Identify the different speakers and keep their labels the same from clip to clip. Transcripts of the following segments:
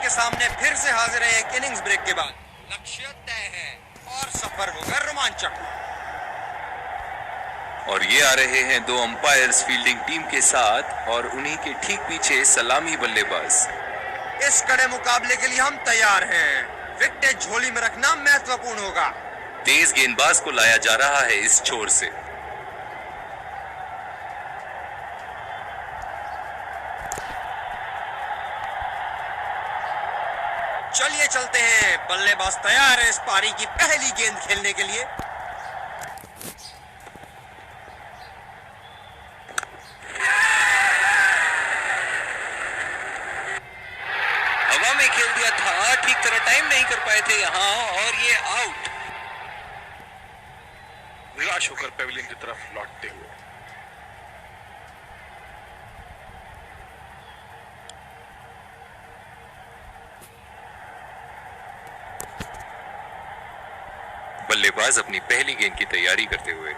Speaker 1: के सामने फिर से हाजिर है एक इनिंग्स ब्रेक के बाद। लक्ष्य तय है और सफर होगा रोमांचक।
Speaker 2: और ये आ रहे हैं दो अंपायर्स फील्डिंग टीम के साथ और उन्हीं के ठीक पीछे सलामी बल्लेबाज।
Speaker 1: इस कड़े मुकाबले के लिए हम तैयार हैं। विकेट झोली में रखना महत्वपूर्ण होगा।
Speaker 2: तेज गेंदबाज को लाया जा रहा है इस छोर से।
Speaker 1: चलिए चलते हैं। बल्लेबाज तैयार है इस पारी की पहली गेंद खेलने के लिए।
Speaker 2: हवा में खेल दिया था, ठीक तरह टाइम नहीं कर पाए थे यहां और ये आउट।
Speaker 3: निराश होकर पेविलियन की तरफ लौटते हुए
Speaker 2: बल्लेबाज अपनी पहली गेंद की तैयारी करते हुए।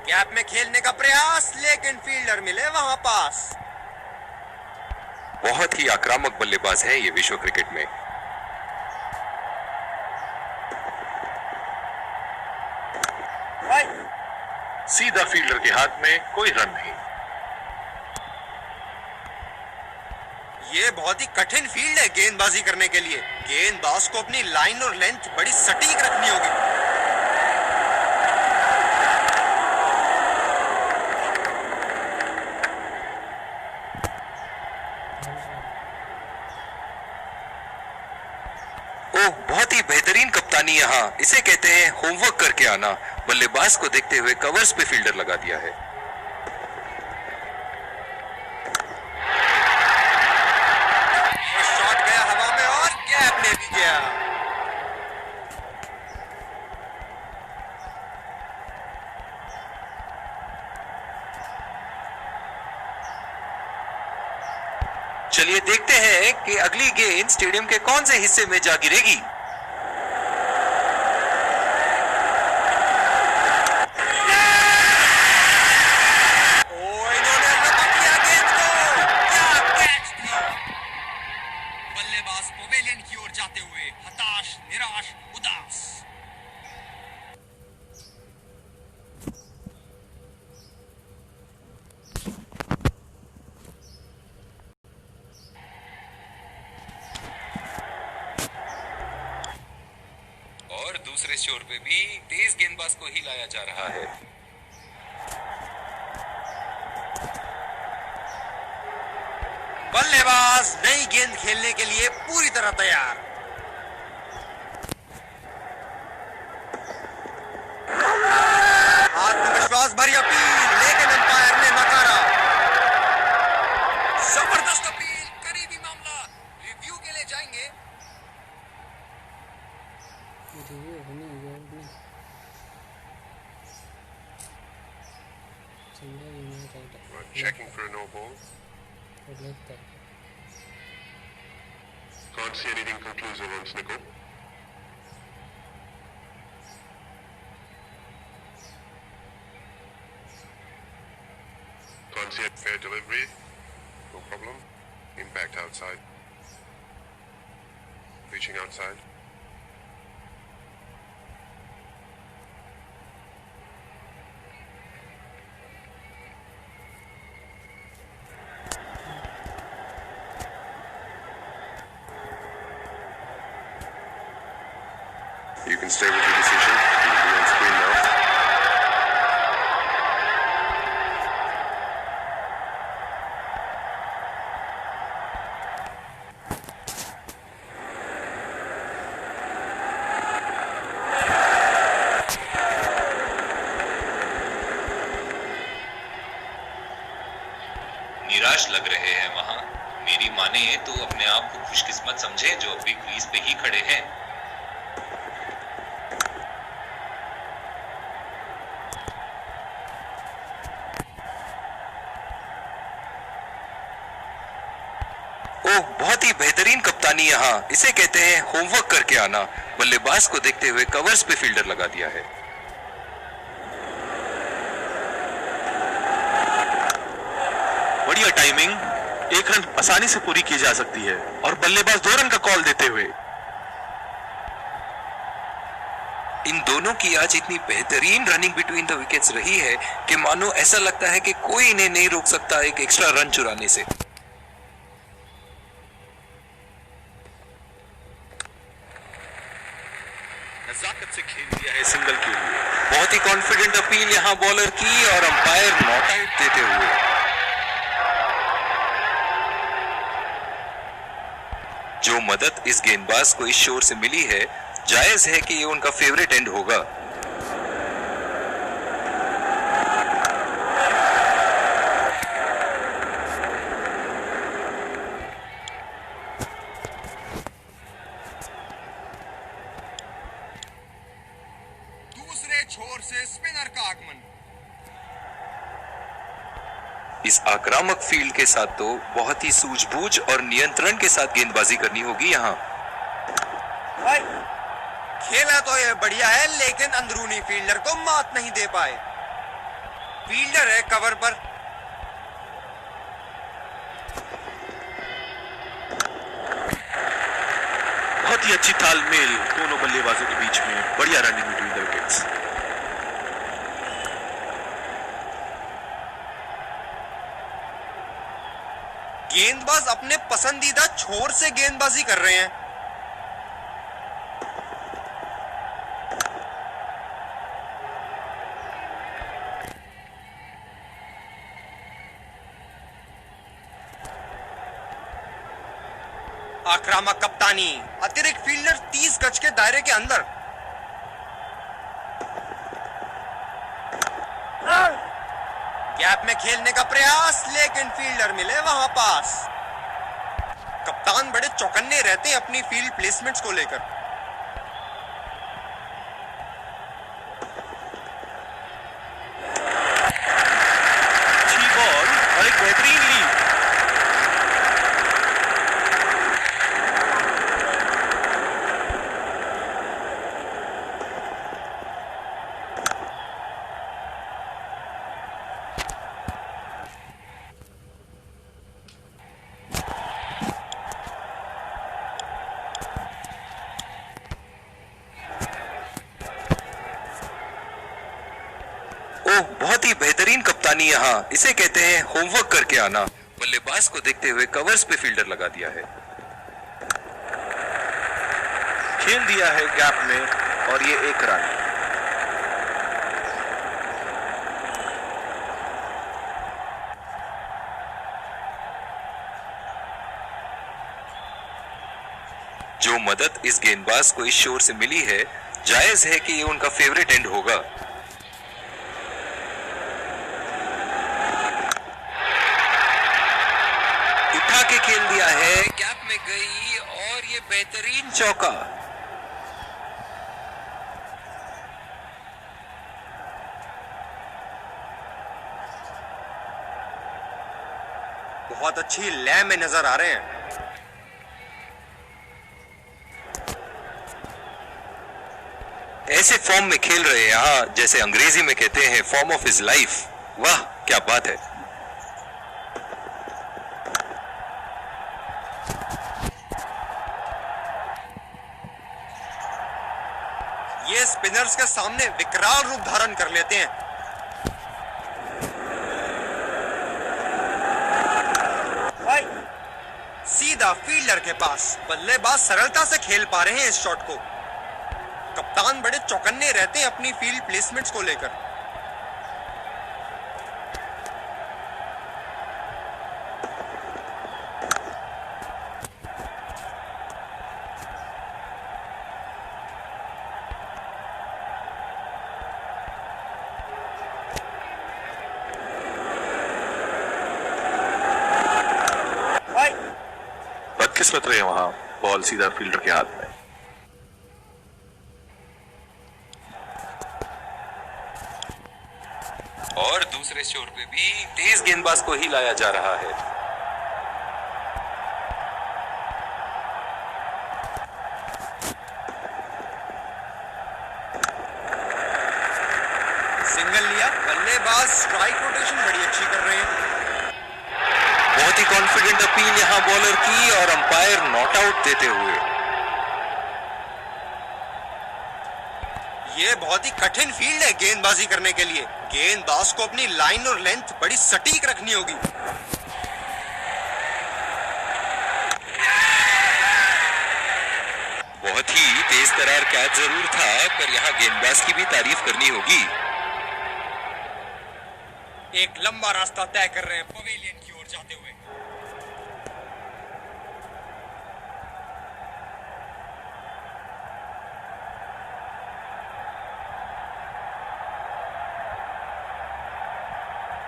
Speaker 1: गैप में खेलने का प्रयास, लेकिन फील्डर मिले वहां पास।
Speaker 2: बहुत ही आक्रामक बल्लेबाज है ये विश्व क्रिकेट में।
Speaker 3: सीधा फील्डर के हाथ में, कोई रन नहीं।
Speaker 1: ये बहुत ही कठिन फील्ड है गेंदबाजी करने के लिए। गेंदबाज को अपनी लाइन और लेंथ बड़ी सटीक रखनी होगी।
Speaker 2: ओह, बहुत ही बेहतरीन कप्तानी यहाँ। इसे कहते हैं होमवर्क करके आना। बल्लेबाज को देखते हुए कवर्स पे फील्डर लगा दिया है।
Speaker 1: शॉट गया हवा में और गैप में भी गया।
Speaker 2: चलिए देखते हैं कि अगली गेंद स्टेडियम के कौन से हिस्से में जा गिरेगी।
Speaker 1: इन्होंने रबड़ किया गेंद को। क्या कैच थी। बल्लेबाज पवेलियन की ओर जाते हुए हताश, निराश, उदास।
Speaker 2: और दूसरे छोर पे भी तेज गेंदबाज को ही लाया जा रहा है।
Speaker 1: बल्लेबाज नई गेंद खेलने के लिए पूरी तरह तैयार। आत्मविश्वास भरी अपील, लेकिन अंपायर ने नकारा। जबरदस्त अपील, करीबी मामला। रिव्यू के लिए जाएंगे।
Speaker 3: checking for a no ball. Can't see anything conclusive on Snickle. Can't see a fair delivery. No problem. Impact outside. Reaching outside. You can stay with your decision. You'll be on screen now.
Speaker 2: निराश लग रहे हैं वहां। मेरी माने तो अपने आप को खुशकिस्मत समझे जो अभी क्रीज पे ही खड़े हैं। ओह, बहुत ही बेहतरीन कप्तानी यहाँ। इसे कहते हैं होमवर्क करके आना। बल्लेबाज को देखते हुए कवर्स पे फील्डर लगा दिया है।
Speaker 4: टाइमिंग 1 रन आसानी से पूरी की जा सकती है और बल्लेबाज 2 रन का कॉल देते हुए
Speaker 2: इन दोनों की आज इतनी बेहतरीन रनिंग बिटवीन द विकेट्स रही है कि मानो ऐसा लगता है कि कोई इन्हें नहीं रोक सकता एक एक्स्ट्रा रन चुराने से।
Speaker 4: नजाकत से खेल दिया है सिंगल के लिए।
Speaker 2: बहुत ही कॉन्फिडेंट अपील यहां बॉलर की और अंपायर नॉट आउट देते हुए। जो मदद इस गेंदबाज को इस शोर से मिली है, जायज है कि ये उनका फेवरेट एंड होगा।
Speaker 1: दूसरे छोर से स्पिनर का आगमन।
Speaker 2: इस आक्रामक फील्ड के साथ तो बहुत ही सूझबूझ और नियंत्रण के साथ गेंदबाजी करनी होगी यहां।
Speaker 1: खेला तो ये बढ़िया है, लेकिन अंदरूनी फील्डर को मात नहीं दे पाए। फील्डर है कवर पर।
Speaker 4: बहुत ही अच्छी तालमेल दोनों बल्लेबाजों के बीच में, बढ़िया रनिंग बिटवीन द विकेट्स।
Speaker 1: गेंदबाज अपने पसंदीदा छोर से गेंदबाजी कर रहे हैं। आक्रामक कप्तानी, अतिरिक्त फील्डर 30 गज के दायरे के अंदर। गैप में खेलने का प्रयास, लेकिन फील्डर मिले वहां पास। कप्तान बड़े चौकन्ने रहते हैं अपनी फील्ड प्लेसमेंट्स को लेकर।
Speaker 4: अच्छी बॉल और एक बेहतरीन लीड।
Speaker 2: बहुत ही बेहतरीन कप्तानी यहां, इसे कहते हैं होमवर्क करके आना। बल्लेबाज को देखते हुए कवर्स पे फील्डर लगा दिया है।
Speaker 4: खेल दिया है गैप में और ये 1 रन।
Speaker 2: जो मदद इस गेंदबाज को इस शोर से मिली है, जायज है कि ये उनका फेवरेट एंड होगा। उठा के खेल दिया है, गैप में गई और ये बेहतरीन चौका।
Speaker 1: बहुत अच्छी लय में नजर आ रहे हैं।
Speaker 2: ऐसे फॉर्म में खेल रहे हैं यहां, जैसे अंग्रेजी में कहते हैं फॉर्म ऑफ हिज लाइफ। वाह क्या बात है।
Speaker 1: ये स्पिनर्स के सामने विकराल रूप धारण कर लेते हैं। सीधा फील्डर के पास। बल्लेबाज सरलता से खेल पा रहे हैं इस शॉट को। कप्तान बड़े चौकन्ने रहते हैं अपनी फील्ड प्लेसमेंट्स को लेकर।
Speaker 4: बदकिस्मत रहे वहां, बॉल सीधा फील्डर के हाथ में।
Speaker 2: और दूसरे शोर पे भी तेज गेंदबाज को ही लाया जा रहा है।
Speaker 1: सिंगल लिया। बल्लेबाज स्ट्राइक रोटेशन बड़ी अच्छी कर रहे हैं।
Speaker 2: बहुत ही कॉन्फिडेंट अपील यहां बॉलर की और अंपायर नॉट आउट देते हुए।
Speaker 1: ये बहुत ही कठिन फील्ड है गेंदबाजी करने के लिए। गेंदबाज को अपनी लाइन और लेंथ बड़ी सटीक रखनी होगी।
Speaker 2: बहुत ही तेज तरार कैच जरूर था, पर यहां गेंदबाज की भी तारीफ करनी होगी।
Speaker 1: एक लंबा रास्ता तय कर रहे हैं पवेलियन की ओर जाते हुए।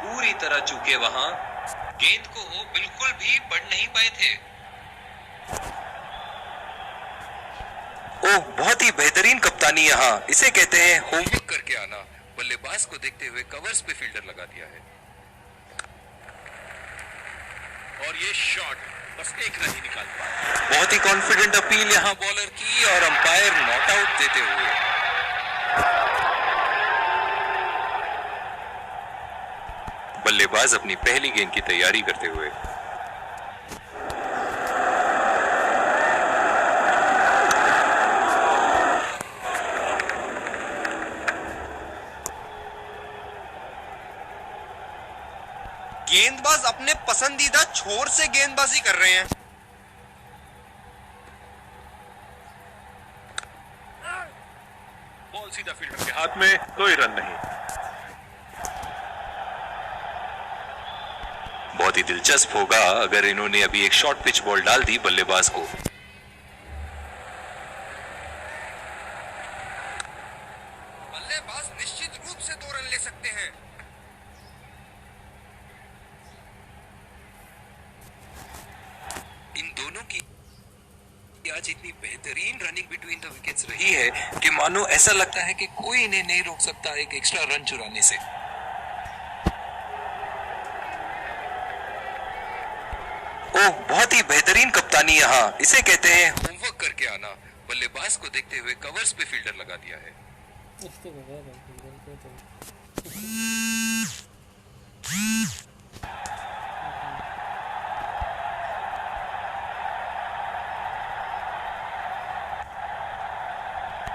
Speaker 2: पूरी तरह चूके वहां, गेंद को बिल्कुल भी पढ़ नहीं पाए थे। ओह, बहुत ही बेहतरीन कप्तानी यहाँ, इसे कहते हैं होमवर्क करके आना। बल्लेबाज को देखते हुए कवर्स पे फील्डर लगा दिया है।
Speaker 4: और ये शॉट बस एक रन ही निकाल पाया।
Speaker 2: बहुत ही कॉन्फिडेंट अपील यहाँ बॉलर की और अंपायर नॉट आउट देते हुए। बल्लेबाज अपनी पहली गेंद की तैयारी करते हुए।
Speaker 1: गेंदबाज अपने पसंदीदा छोर से गेंदबाजी कर रहे हैं।
Speaker 4: बॉल सीधा फील्डर के हाथ में, कोई रन नहीं।
Speaker 2: बहुत ही दिलचस्प होगा अगर इन्होंने अभी एक शॉर्ट पिच बॉल डाल दी बल्लेबाज को।
Speaker 1: बल्लेबाज निश्चित रूप से 2 रन ले सकते हैं।
Speaker 2: इन दोनों की आज इतनी बेहतरीन रनिंग बिटवीन द विकेट्स रही है कि मानो ऐसा लगता है कि कोई इन्हें नहीं रोक सकता एक एक्स्ट्रा रन चुराने से। ओह, बहुत ही बेहतरीन कप्तानी यहाँ, इसे कहते हैं होमवर्क करके आना। बल्लेबाज को देखते हुए कवर्स पे फील्डर लगा दिया है।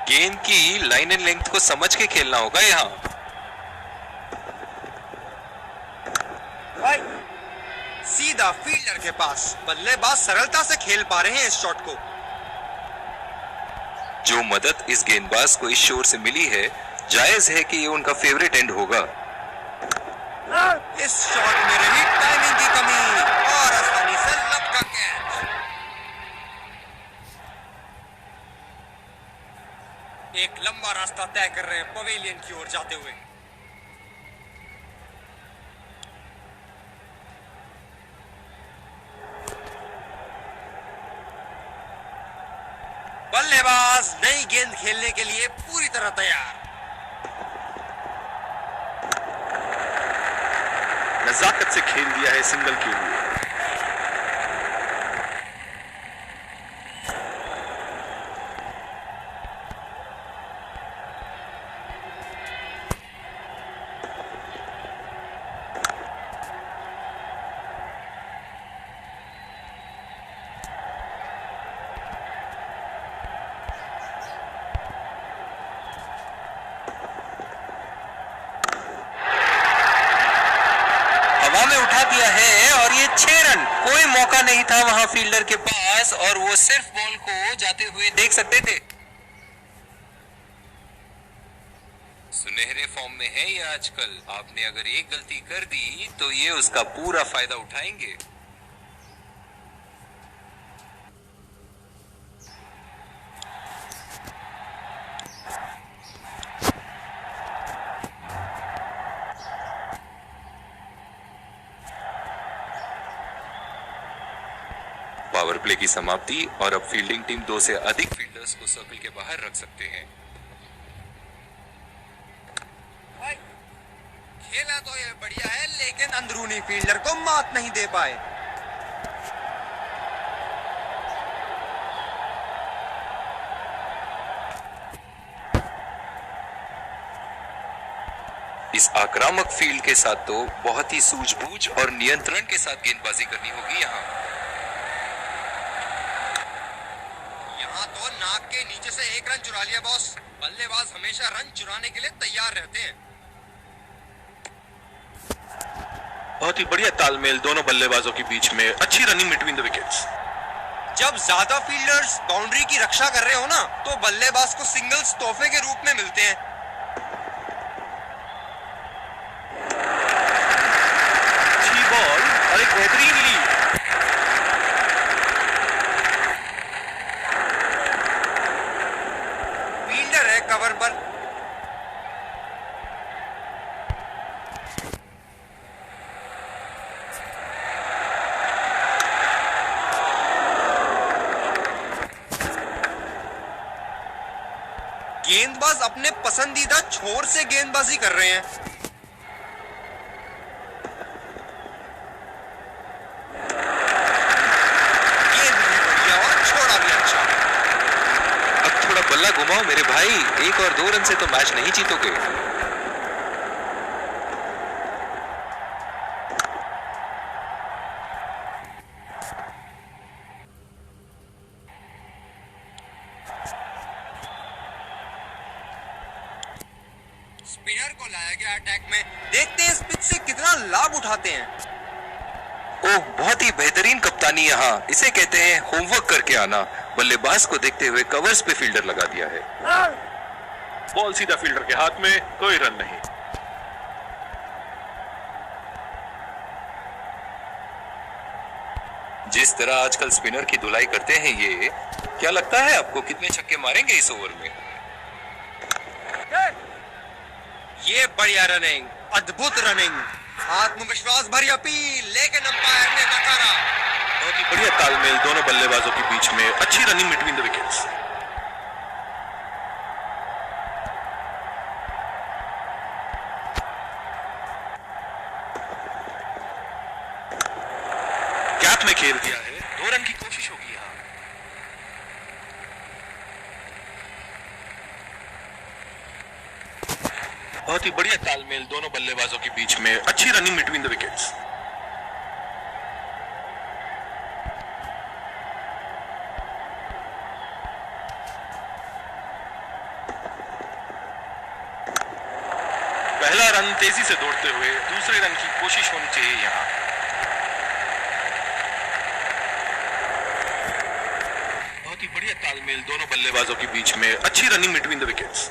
Speaker 2: गेंद की लाइन एंड लेंथ को समझ के खेलना होगा यहाँ।
Speaker 1: सीधा फील्डर के पास। बल्लेबाज सरलता से खेल पा रहे हैं इस शॉट को।
Speaker 2: जो मदद इस गेंदबाज को इस शोर से मिली है, जायज है कि ये उनका फेवरेट एंड होगा।
Speaker 1: इस शॉट में रही टाइमिंग की कमी और आसानी से लपका कैच। एक लंबा रास्ता तय कर रहे हैं पवेलियन की ओर जाते हुए। बल्लेबाज नई गेंद खेलने के लिए पूरी तरह तैयार।
Speaker 4: नजाकत से खेल दिया है सिंगल के लिए।
Speaker 2: हवा में उठा दिया है और ये 6 रन। कोई मौका नहीं था वहां फील्डर के पास और वो सिर्फ बॉल को जाते हुए देख सकते थे। सुनहरे फॉर्म में है ये आजकल। आपने अगर एक गलती कर दी तो ये उसका पूरा फायदा उठाएंगे। पावर प्ले की समाप्ति और अब फील्डिंग टीम 2 से अधिक फील्डर्स को सर्कल के बाहर रख सकते हैं।
Speaker 1: खेला तो ये बढ़िया है, लेकिन अंदरूनी फील्डर को मात नहीं दे पाए।
Speaker 2: इस आक्रामक फील्ड के साथ तो बहुत ही सूझबूझ और नियंत्रण के साथ गेंदबाजी करनी होगी यहाँ।
Speaker 1: यहाँ तो नाक के नीचे से एक रन चुरा लिया बॉस। बल्लेबाज हमेशा रन चुराने के लिए तैयार रहते हैं।
Speaker 4: बहुत ही बढ़िया तालमेल दोनों बल्लेबाजों के बीच में, अच्छी रनिंग बिटवीन द विकेट्स।
Speaker 1: जब ज्यादा फील्डर्स बाउंड्री की रक्षा कर रहे हो ना, तो बल्लेबाज को सिंगल्स तोहफे के रूप में मिलते हैं।
Speaker 4: अच्छी बॉल और एक बेहतरीन लीड।
Speaker 1: फील्डर है कवर पर। गेंदबाज अपने पसंदीदा छोर से गेंदबाजी कर रहे हैं। गेंद भी बढ़िया और छोड़ा भी अच्छा।
Speaker 2: अब थोड़ा बल्ला घुमाओ मेरे भाई, 1 और 2 रन से तो मैच नहीं जीतोगे।
Speaker 1: स्पिनर को लाया गया अटैक में। देखते हैं इस पिच से कितना लाभ उठाते हैं।
Speaker 2: ओह, बहुत ही बेहतरीन कप्तानी यहाँ, इसे कहते हैं होमवर्क करके आना। बल्लेबाज को देखते हुए कवर्स पे फील्डर लगा दिया है।
Speaker 4: बॉल सीधा फील्डर के हाथ में, कोई रन नहीं।
Speaker 2: जिस तरह आजकल स्पिनर की धुलाई करते हैं ये, क्या लगता है आपको कितने छक्के मारेंगे इस ओवर में?
Speaker 1: ये बढ़िया रनिंग, अद्भुत रनिंग, आत्मविश्वास भरी अपील, लेकिन अंपायर ने नकारा।
Speaker 4: बहुत ही बढ़िया तालमेल दोनों बल्लेबाजों के बीच में, अच्छी running between the wickets. Gap में खेल दिया है, 2 रन की कोशिश होगी यहाँ। बहुत ही बढ़िया तालमेल दोनों बल्लेबाजों के बीच में, अच्छी रनिंग बिटवीन द विकेट्स। पहला रन तेजी से दौड़ते हुए, दूसरे रन की कोशिश होनी चाहिए यहाँ। बहुत ही बढ़िया तालमेल दोनों बल्लेबाजों के बीच में, अच्छी रनिंग बिटवीन द विकेट्स।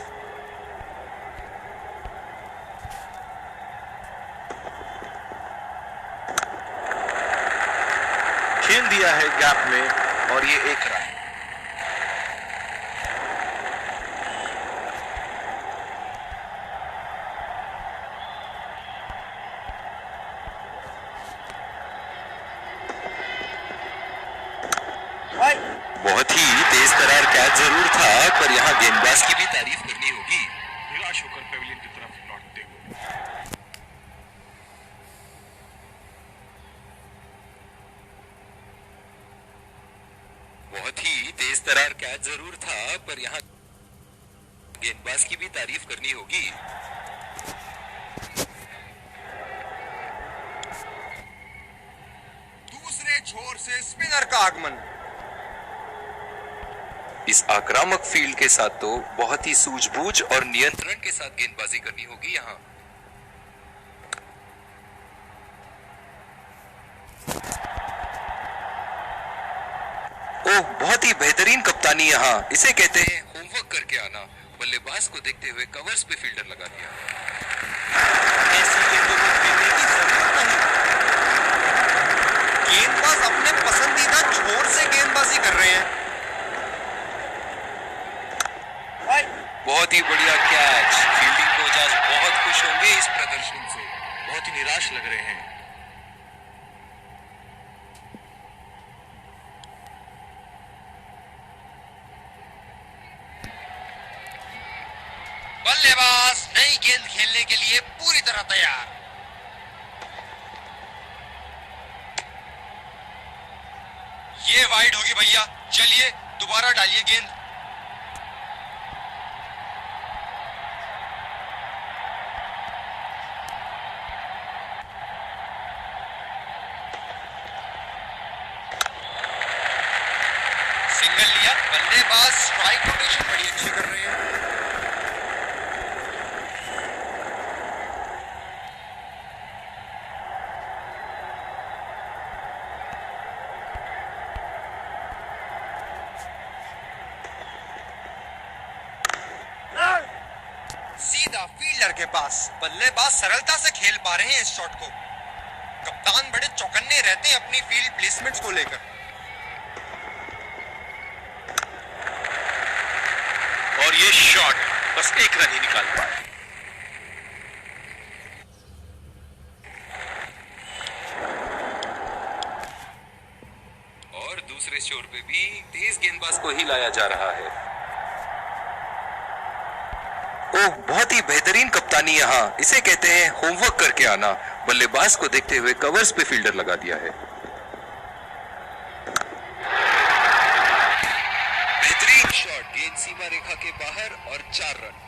Speaker 4: खेल दिया है गैप में और ये 1 रन।
Speaker 2: बहुत ही तेज तरार कैच जरूर था, पर यहाँ गेंदबाज की भी तारीफ करनी होगी।
Speaker 4: निराश होकर पेविलियन की तरफ लौटते हुए।
Speaker 2: बहुत ही तेज तरार कैच जरूर था, पर यहाँ गेंदबाज की भी तारीफ करनी होगी।
Speaker 1: दूसरे छोर से स्पिनर का आगमन।
Speaker 2: इस आक्रामक फील्ड के साथ तो बहुत ही सूझबूझ और नियंत्रण के साथ गेंदबाजी करनी होगी यहाँ। ओह, बहुत ही बेहतरीन कप्तानी यहाँ, इसे कहते हैं होमवर्क करके आना। बल्लेबाज को देखते हुए कवर्स पे फील्डर लगा दिया।
Speaker 1: ऐसी गेंदों को खेलने की जरूरत नहीं। गेंदबाज अपने पसंदीदा छोर से गेंदबाजी कर रहे हैं।
Speaker 2: बहुत ही बढ़िया कैच, फील्डिंग कोच आज बहुत खुश होंगे इस प्रदर्शन से।
Speaker 4: बहुत ही निराश लग रहे हैं।
Speaker 1: बल्लेबाज नई गेंद खेलने के लिए पूरी तरह तैयार। ये वाइड होगी भैया, चलिए दोबारा डालिए गेंद। सिंगल लिया, बल्लेबाज स्ट्राइक रोटेशन बड़ी अच्छी कर रहे हैं। सीधा फील्डर के पास, बल्लेबाज सरलता से खेल पा रहे हैं इस शॉट को। कप्तान बड़े चौकन्ने रहते हैं अपनी फील्ड प्लेसमेंट्स को लेकर।
Speaker 4: और ये शॉट बस एक रन ही निकाल पाए।
Speaker 2: और दूसरे छोर पे भी तेज गेंदबाज को ही लाया जा रहा है। ओह, बहुत ही बेहतरीन कप्तानी यहाँ, इसे कहते हैं होमवर्क करके आना। बल्लेबाज को देखते हुए कवर्स पे फील्डर लगा दिया है। बेहतरीन शॉट, गेंद सीमा रेखा के बाहर और 4 रन।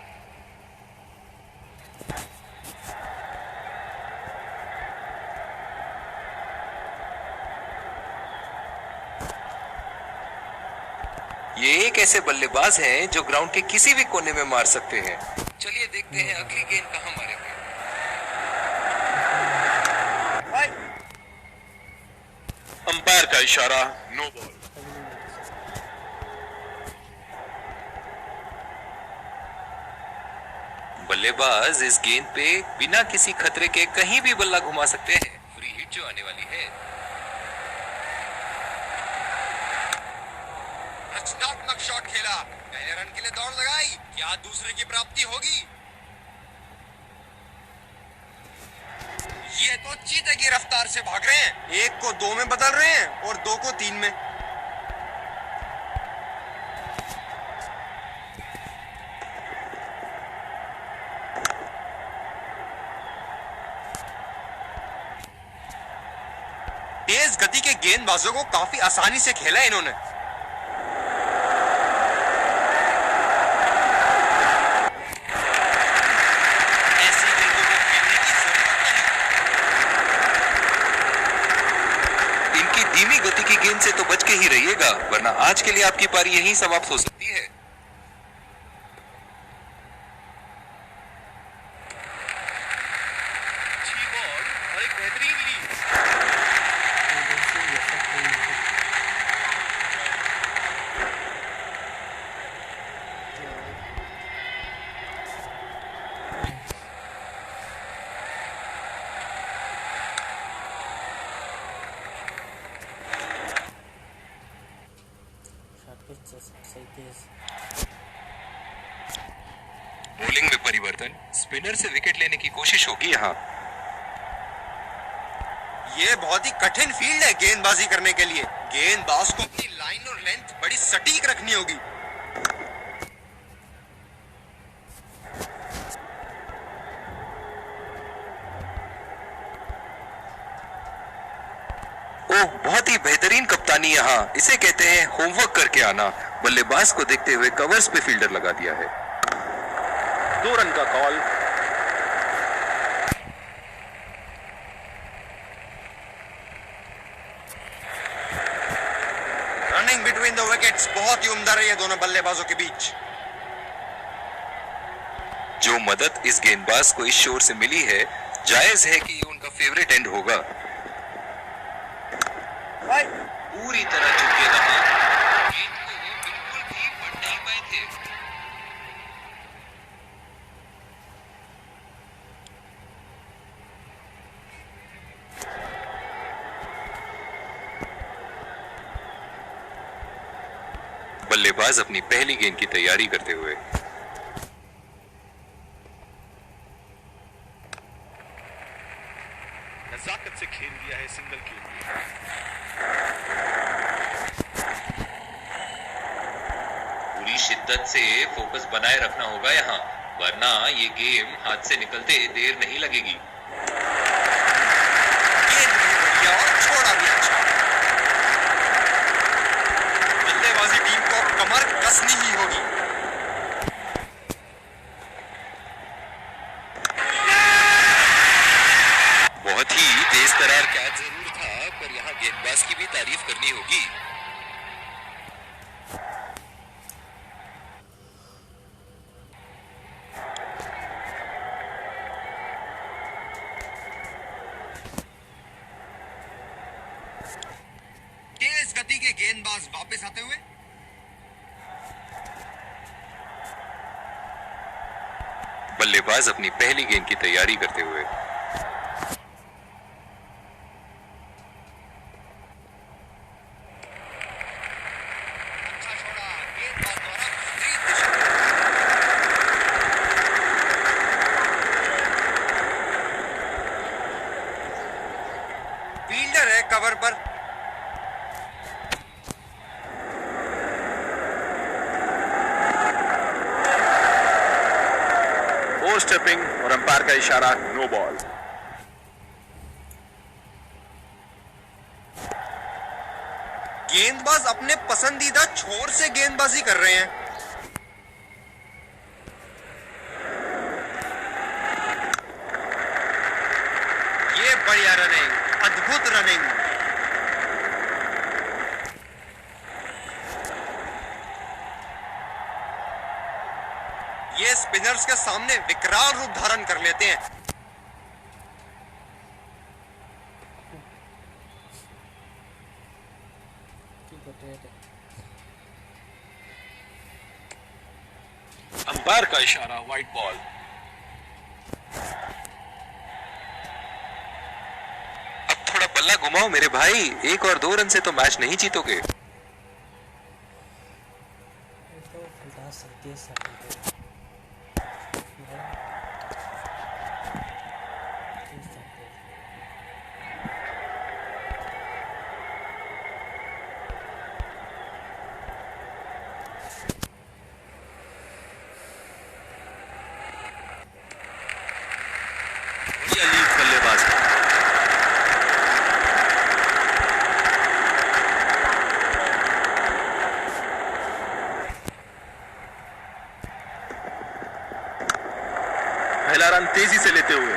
Speaker 2: ये एक ऐसे बल्लेबाज हैं जो ग्राउंड के किसी भी कोने में मार सकते हैं। चलिए देखते हैं अगली गेंद कहां मारेंगे।
Speaker 4: अंपायर का इशारा, नो बॉल।
Speaker 2: बल्लेबाज इस गेंद पे बिना किसी खतरे के कहीं भी बल्ला घुमा सकते हैं। फ्री हिट जो आने वाली है।
Speaker 1: रचनात्मक शॉट खेला, पहले रन के लिए दौड़ लगाई, क्या दूसरे की प्राप्ति होगी? ये तो चीते की रफ्तार से भाग रहे हैं, एक को 2 में बदल रहे हैं और 2 को 3 में। तेज गति के गेंदबाजों को काफी आसानी से खेला इन्होंने। ऐसी गेंदों को खेलने की जरूरत नहीं।
Speaker 2: इनकी धीमी गति की गेंद से तो बच के ही रहिएगा, वरना आज के लिए आपकी पारी यहीं समाप्त हो सकती है।
Speaker 4: अच्छी बॉल और एक बेहतरीन लीड।
Speaker 2: बॉलिंग में परिवर्तन, स्पिनर से विकेट लेने की कोशिश होगी यहाँ।
Speaker 1: ये बहुत ही कठिन फील्ड है गेंदबाजी करने के लिए। गेंदबाज को अपनी लाइन और लेंथ बड़ी सटीक रखनी होगी।
Speaker 2: ओह, बहुत ही बेहतरीन कप्तानी यहाँ, इसे कहते हैं होमवर्क करके आना। बल्लेबाज को देखते हुए कवर्स पे फील्डर लगा दिया है।
Speaker 4: 2 रन का call.
Speaker 1: Running between the wickets बहुत ही उम्दा रही है दोनों बल्लेबाजों के बीच।
Speaker 2: जो मदद इस गेंदबाज को इस शोर से मिली है, जायज है कि ये उनका फेवरेट एंड होगा। पूरी तरह चुके रहा, गेंद को वो बिल्कुल भी पढ़ नहीं पाए थे। बल्लेबाज अपनी पहली गेंद की तैयारी करते हुए।
Speaker 4: नजाकत से खेल दिया है सिंगल के लिए।
Speaker 2: पूरी शिद्दत से फोकस बनाए रखना होगा यहाँ, वरना ये गेम हाथ से निकलते देर नहीं लगेगी।
Speaker 1: गेंद भी बढ़िया और छोड़ा भी अच्छा। बल्लेबाजी टीम को अब कमर कसनी ही होगी।
Speaker 2: बहुत ही तेज तरार कैच जरूर था, पर यहाँ गेंदबाज की भी तारीफ करनी होगी।
Speaker 1: देखेंगे गेंदबाज वापस आते हुए।
Speaker 2: बल्लेबाज अपनी पहली गेंद की तैयारी करते हुए।
Speaker 1: अच्छा छोड़ा, गेंदबाज द्वारा ग्रीन दिशा में। फील्डर है कवर पर।
Speaker 4: ओवर स्टेपिंग और अंपायर का इशारा नो बॉल।
Speaker 1: गेंदबाज अपने पसंदीदा छोर से गेंदबाजी कर रहे हैं। ये बढ़िया रनिंग, अद्भुत रनिंग। ये स्पिनर्स के सामने विकराल रूप धारण कर लेते हैं।
Speaker 4: अंपायर का इशारा वाइड बॉल।
Speaker 2: अब थोड़ा बल्ला घुमाओ मेरे भाई, 1 और 2 रन से तो मैच नहीं जीतोगे।
Speaker 4: बढ़िया लीड बल्लेबाज का। पहला रन तेजी से लेते हुए।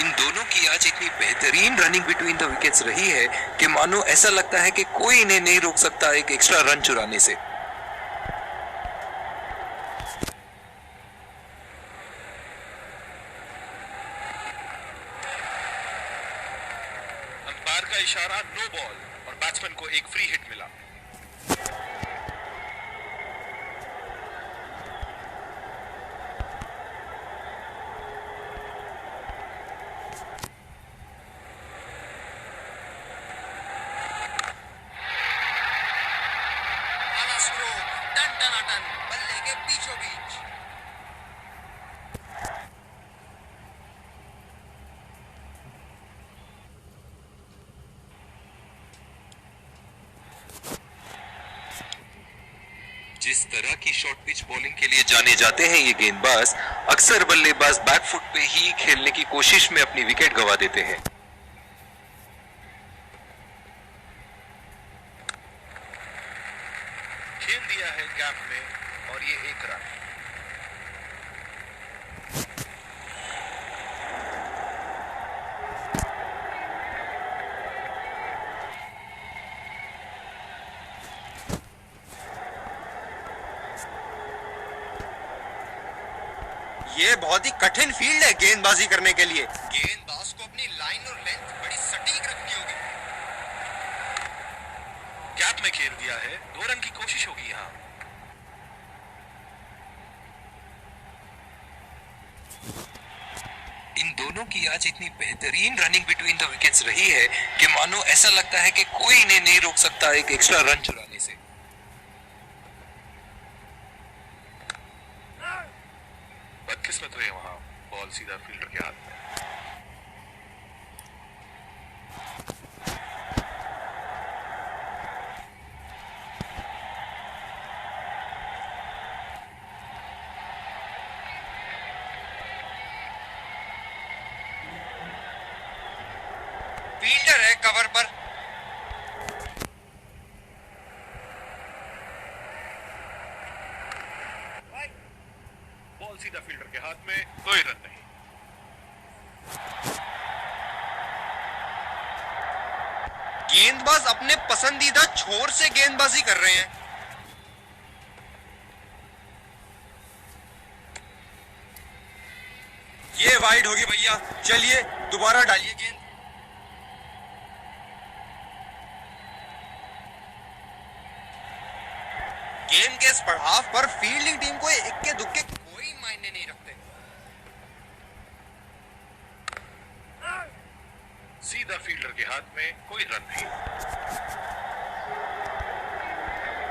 Speaker 2: इन दोनों की आज इतनी बेहतरीन रनिंग बिटवीन द विकेट्स रही है कि मानो ऐसा लगता है कि कोई इन्हें नहीं रोक सकता एक एक्स्ट्रा रन चुराने से।
Speaker 4: अंपायर का इशारा नो बॉल और बैट्समैन को एक फ्री हिट मिला।
Speaker 1: आला स्ट्रोक, टन टनाटन, बल्ले के बीचों बीच।
Speaker 2: जिस तरह की शॉर्ट पिच बॉलिंग के लिए जाने जाते हैं ये गेंदबाज, अक्सर बल्लेबाज बैकफुट पे ही खेलने की कोशिश में अपनी विकेट गंवा देते हैं।
Speaker 4: खेल दिया है गैप में और ये 1 रन।
Speaker 1: ये बहुत ही कठिन फील्ड है गेंदबाजी करने के लिए। गेंदबाज को अपनी लाइन और लेंथ बड़ी सटीक रखनी होगी।
Speaker 4: गैप में खेल दिया है, 2 रन की कोशिश होगी यहां।
Speaker 2: इन दोनों की आज इतनी बेहतरीन रनिंग बिटवीन द विकेट्स रही है कि मानो ऐसा लगता है कि कोई इन्हें नहीं रोक सकता एक एक्स्ट्रा रन चुराने से।
Speaker 4: बदकिस्मत हुए वहां, बॉल सीधा फील्डर के हाथ में।
Speaker 1: फील्डर है कवर पर।
Speaker 4: बॉल सीधा फील्डर के हाथ में, कोई रन नहीं।
Speaker 1: गेंदबाज अपने पसंदीदा छोर से गेंदबाजी कर रहे हैं। ये वाइड होगी भैया, चलिए दोबारा डालिए गेंद। गेम के इस पड़ाव पर फील्डिंग टीम को इक्के दुक्के कोई मायने नहीं रखते।
Speaker 3: सीधा फील्डर के हाथ में, कोई रन नहीं।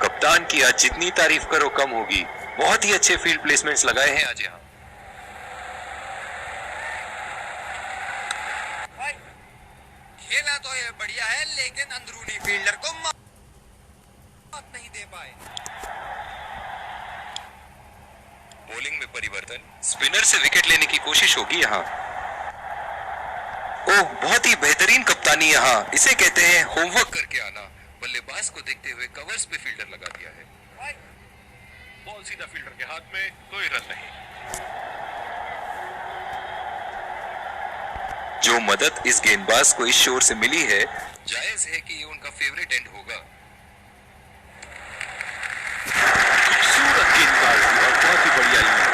Speaker 2: कप्तान की आज जितनी तारीफ करो कम होगी। बहुत ही अच्छे फील्ड प्लेसमेंट्स लगाए हैं आज यहाँ।
Speaker 1: खेला तो ये बढ़िया है, लेकिन अंदरूनी फील्डर को मात नहीं दे पाए।
Speaker 2: बॉलिंग में परिवर्तन, स्पिनर से विकेट लेने की कोशिश होगी यहाँ। ओह, बहुत ही बेहतरीन कप्तानी यहाँ। इसे कहते हैं होमवर्क करके आना। बल्लेबाज को देखते हुए कवर्स पे फील्डर लगा दिया है।
Speaker 3: बॉल सीधा फील्डर के हाथ में, कोई रन नहीं।
Speaker 2: जो मदद इस गेंदबाज को इस शोर से मिली है, जायज है कि ये उनका फेवरेट एंड होगा।
Speaker 4: खूबसूरत गेंदबाजी और बहुत ही बढ़िया लीड।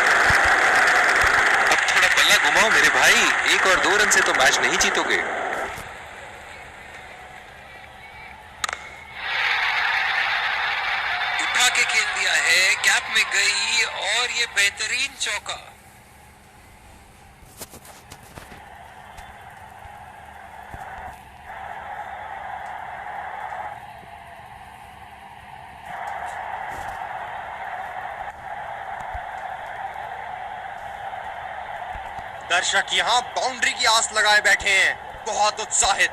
Speaker 2: अब थोड़ा बल्ला घुमाओ मेरे भाई, 1 और 2 रन से तो मैच नहीं जीतोगे। उठा के खेल दिया है, कैप में गई और ये बेहतरीन चौका।
Speaker 1: दर्शक यहाँ बाउंड्री की आस लगाए बैठे हैं, बहुत उत्साहित।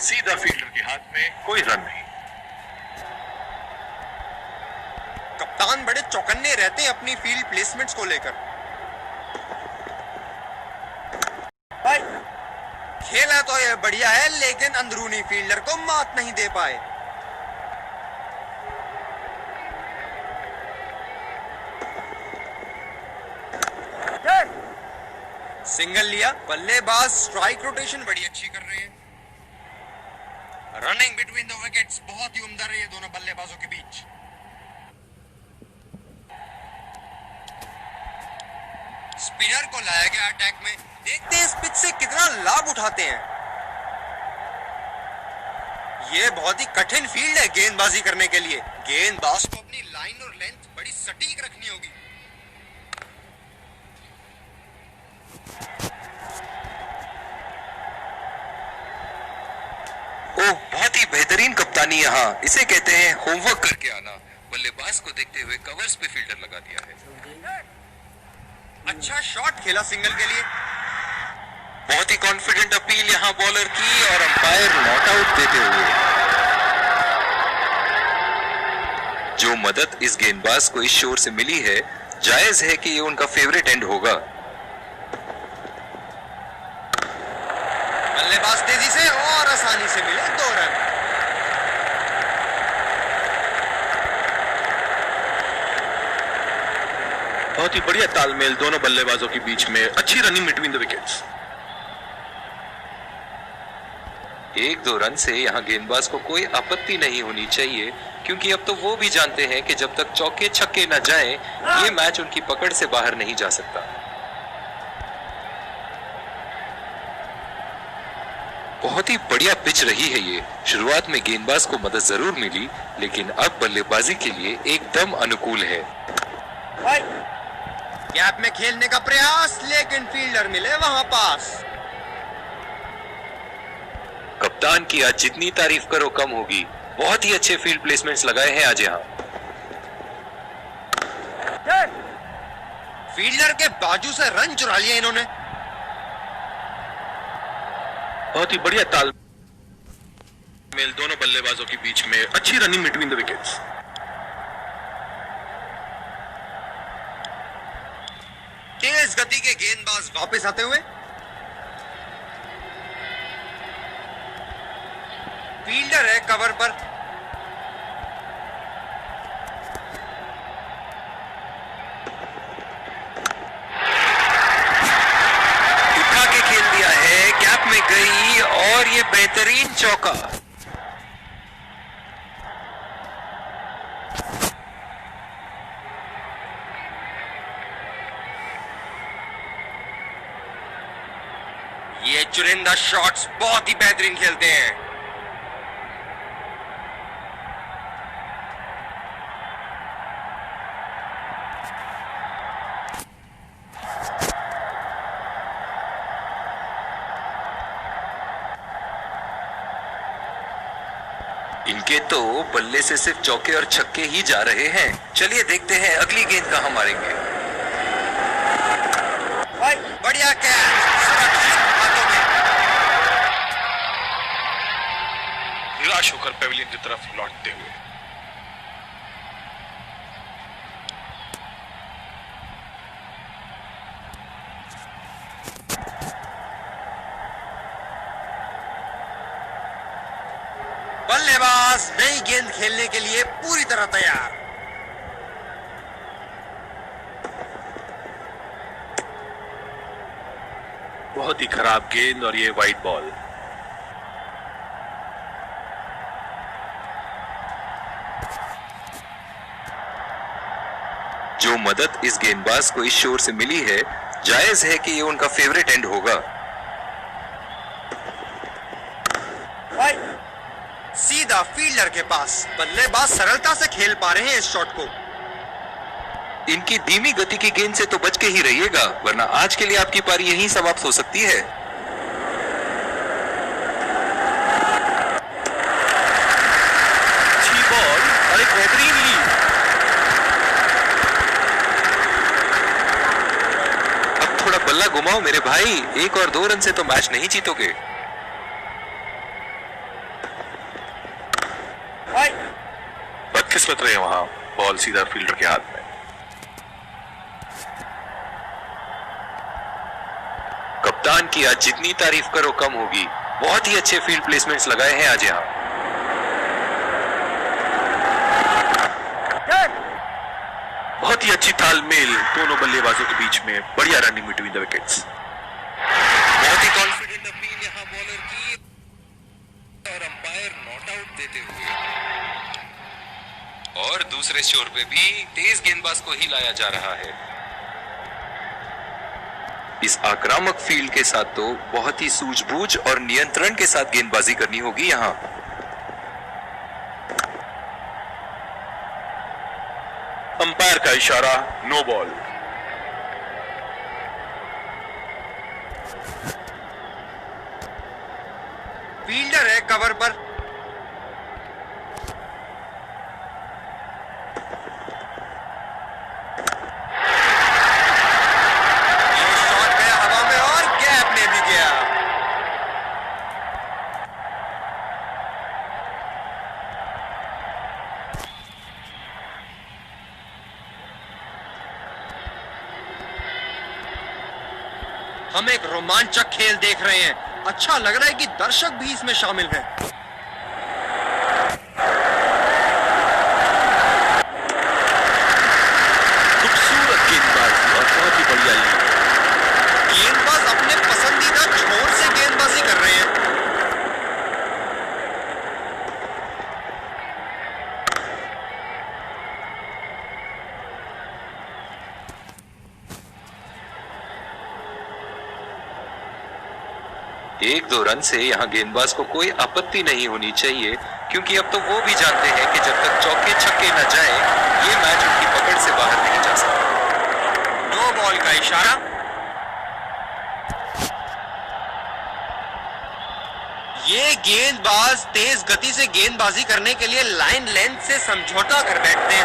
Speaker 3: सीधा फील्डर के हाथ में, कोई रन नहीं।
Speaker 1: कप्तान बड़े चौकन्ने रहते हैं अपनी फील्ड प्लेसमेंट्स को लेकर। खेला तो ये बढ़िया है, लेकिन अंदरूनी फील्डर को मात नहीं दे पाए। सिंगल लिया, बल्लेबाज स्ट्राइक रोटेशन बड़ी अच्छी कर रहे हैं। रनिंग बिटवीन द विकेट्स बहुत ही उम्दा रही है दोनों बल्लेबाजों के बीच। स्पिनर को लाया गया अटैक में, देखते हैं इस पिच से कितना लाभ उठाते हैं। ये बहुत ही कठिन फील्ड है गेंदबाजी करने के लिए। गेंदबाज को अपनी लाइन और लेंथ बड़ी सटीक रखनी होगी।
Speaker 2: ओह, बहुत ही बेहतरीन कप्तानी यहाँ। इसे कहते हैं होमवर्क करके आना। बल्लेबाज को देखते हुए कवर्स पे फील्डर लगा दिया है।
Speaker 1: अच्छा शॉट खेला सिंगल के लिए।
Speaker 2: बहुत ही कॉन्फिडेंट अपील यहाँ बॉलर की और अंपायर नॉट आउट देते हुए। जो मदद इस गेंदबाज को इस शोर से मिली है, जायज है कि ये उनका फेवरेट एंड होगा।
Speaker 1: बल्लेबाज तेजी से और आसानी से मिले 2 रन।
Speaker 4: बहुत ही बढ़िया तालमेल दोनों बल्लेबाजों के बीच में। अच्छी running between the wickets.
Speaker 2: 1-2 run से यहाँ गेंदबाज को कोई आपत्ति नहीं होनी चाहिए, क्योंकि अब तो वो भी जानते हैं कि जब तक चौके छक्के न जाएं, ये मैच उनकी पकड़ से बाहर नहीं जा सकता। बहुत ही बढ़िया पिच रही है ये। शुरुआत में गेंदबाज को मदद जरूर मिली, लेकिन अब बल्लेबाजी के लिए एकदम अनुकूल है।
Speaker 1: गैप में खेलने का प्रयास, लेकिन फील्डर मिले वहां पास।
Speaker 2: कप्तान की आज जितनी तारीफ करो कम होगी। बहुत ही अच्छे फील्ड प्लेसमेंट्स लगाए हैं आज यहाँ।
Speaker 1: फील्डर के बाजू से रन चुरा लिए इन्होंने।
Speaker 4: बहुत ही बढ़िया तालमेल दोनों बल्लेबाजों के बीच में। अच्छी रनिंग बिटवीन द विकेट्स।
Speaker 1: तेज गति के गेंदबाज वापस आते हुए। फील्डर है कवर पर।
Speaker 2: उठा के खेल दिया है, कैप में गई और ये बेहतरीन चौका।
Speaker 1: चुनिंदा शॉट्स बहुत ही बेहतरीन खेलते हैं।
Speaker 2: इनके तो बल्ले से सिर्फ चौके और छक्के ही जा रहे हैं। चलिए देखते हैं अगली गेंद कहां मारेंगे।
Speaker 1: बढ़िया कैच, सुरक्षित हाथों में।
Speaker 4: निराश होकर पेविलियन की तरफ लौटते हुए
Speaker 1: बल्लेबाज नई गेंद खेलने के लिए पूरी तरह तैयार।
Speaker 4: बहुत ही खराब गेंद और ये वाइड बॉल।
Speaker 2: जो मदद इस गेंदबाज को इस शोर से मिली है, जायज है कि ये उनका फेवरेट एंड होगा।
Speaker 1: सीधा फील्डर के पास। बल्लेबाज सरलता से खेल पा रहे हैं इस शॉट को।
Speaker 2: इनकी धीमी गति की गेंद से तो बच के ही रहिएगा, वरना आज के लिए आपकी पारी यहीं समाप्त हो सकती है।
Speaker 4: अच्छी बॉल और एक बेहतरीन लीड।
Speaker 2: अब थोड़ा बल्ला घुमाओ मेरे भाई, 1 और 2 रन से तो मैच नहीं जीतोगे।
Speaker 4: बदकिस्मत रहे वहां, बॉल सीधा फील्डर के हाथ में।
Speaker 2: कप्तान की आज जितनी तारीफ करो कम होगी। बहुत ही अच्छे फील्ड प्लेसमेंट्स लगाए हैं आज यहां।
Speaker 4: बहुत ही अच्छी तालमेल दोनों बल्लेबाजों के बीच में। बढ़िया रनिंग बिटवीन द विकेट्स।
Speaker 2: बहुत ही कॉन्फिडेंट अपील यहां बॉलर की और अंपायर नॉट आउट देते हुए। और दूसरे शोर पे भी तेज गेंदबाज को ही लाया जा रहा है। इस आक्रामक फील्ड के साथ तो बहुत ही सूझबूझ और नियंत्रण के साथ गेंदबाजी करनी होगी यहां।
Speaker 4: अंपायर का इशारा, नो बॉल।
Speaker 1: फील्डर है कवर पर। ये शॉट गया हवा में और गैप में भी गया। हम एक रोमांचक खेल देख रहे हैं। अच्छा लग रहा है कि दर्शक भी इसमें शामिल हैं।
Speaker 4: खूबसूरत गेंदबाजी और बहुत ही बढ़िया लीड।
Speaker 1: गेंदबाज अपने पसंदीदा छोर से गेंदबाजी कर रहे हैं।
Speaker 2: एक 2 रन से यहाँ गेंदबाज को कोई आपत्ति नहीं होनी चाहिए, क्योंकि अब तो वो भी जानते हैं कि जब तक चौके छक्के न जाए, ये मैच उनकी पकड़ से बाहर नहीं जा सकता।
Speaker 1: नो बॉल का इशारा। ये गेंदबाज तेज गति से गेंदबाजी करने के लिए लाइन लेंथ से समझौता कर बैठते हैं।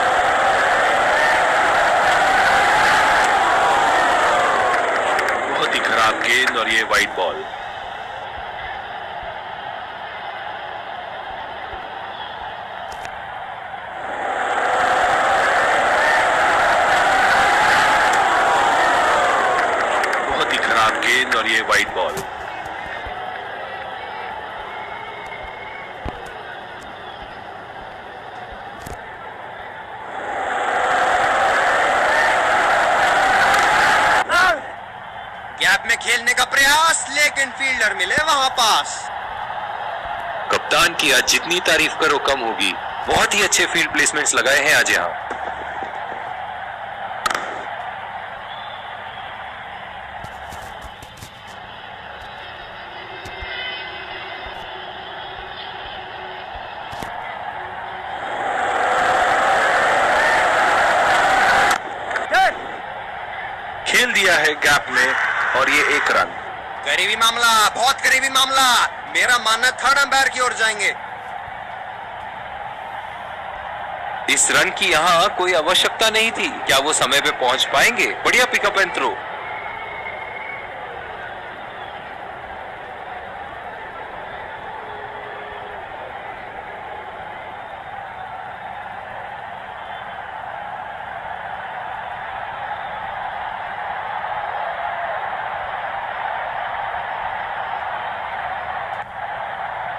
Speaker 4: बहुत ही खराब गेंद और ये वाइड बॉल। बहुत ही खराब गेंद और ये वाइड बॉल।
Speaker 1: गैप में खेलने का प्रयास, लेकिन फील्डर मिले वहां पास।
Speaker 2: कप्तान की आज जितनी तारीफ करो कम होगी। बहुत ही अच्छे फील्ड प्लेसमेंट्स लगाए हैं आज यहाँ।
Speaker 4: दिया है गैप में और ये 1 रन।
Speaker 1: करीबी मामला, बहुत करीबी मामला। मेरा मानना थर्ड अंपायर की ओर जाएंगे।
Speaker 2: इस रन की यहाँ कोई आवश्यकता नहीं थी। क्या वो समय पे पहुंच पाएंगे? बढ़िया पिकअप एंड थ्रो।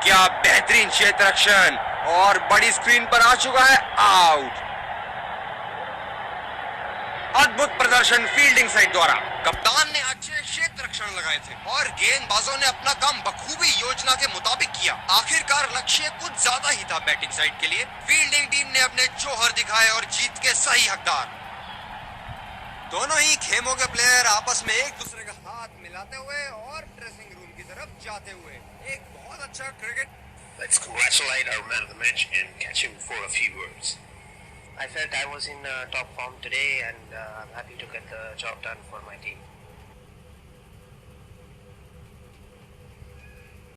Speaker 1: क्या बेहतरीन क्षेत्र रक्षण, और बड़ी स्क्रीन पर आ चुका है आउट। अद्भुत प्रदर्शन फील्डिंग साइड द्वारा। कप्तान ने अच्छे क्षेत्र रक्षण लगाए थे और गेंदबाजों ने अपना काम बखूबी योजना के मुताबिक किया। आखिरकार लक्ष्य कुछ ज्यादा ही था बैटिंग साइड के लिए। फील्डिंग टीम ने अपने जौहर दिखाए और जीत के सही हकदार। दोनों ही खेमों के प्लेयर आपस में एक दूसरे का हाथ मिलाते हुए और ड्रेसिंग रूम की तरफ जाते हुए एक बहुत अच्छा cricket.
Speaker 3: Let's congratulate our man of the match and catch him for a few words.
Speaker 5: I felt I was in top form today and I'm happy to get the job done for my team.